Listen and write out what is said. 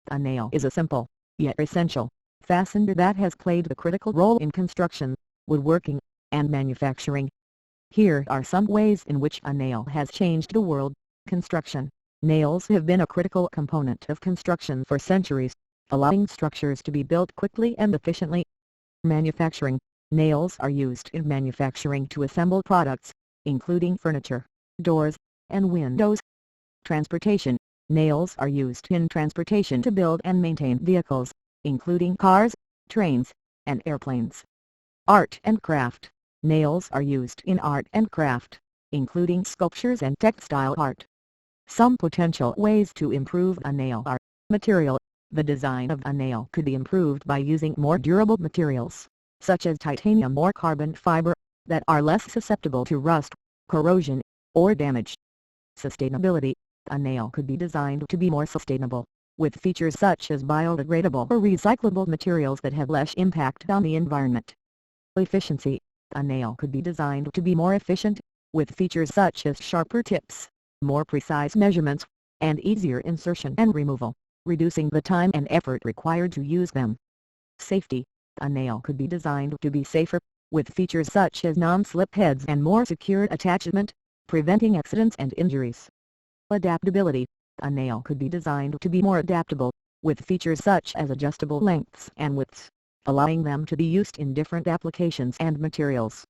A nail is a simple, yet essential, fastener that has played a critical role in construction, woodworking, and manufacturing. Here are some ways in which a nail has changed the world. Construction. Nails have been a critical component of construction for centuries, allowing structures to be built quickly and efficiently. Manufacturing. Nails are used in manufacturing to assemble products, including furniture, doors, and windows. Transportation. Nails are used in transportation to build and maintain vehicles, including cars, trains, and airplanes. Art and craft. Nails are used in art and craft, including sculptures and textile art. Some potential ways to improve a nail are: material. The design of a nail could be improved by using more durable materials, such as titanium or carbon fiber, that are less susceptible to rust, corrosion, or damage. Sustainability. A nail could be designed to be more sustainable, with features such as biodegradable or recyclable materials that have less impact on the environment. Efficiency. A nail could be designed to be more efficient, with features such as sharper tips, more precise measurements, and easier insertion and removal, reducing the time and effort required to use them. Safety. A nail could be designed to be safer, with features such as non-slip heads and more secure attachment, preventing accidents and injuries. Adaptability. A nail could be designed to be more adaptable, with features such as adjustable lengths and widths, allowing them to be used in different applications and materials.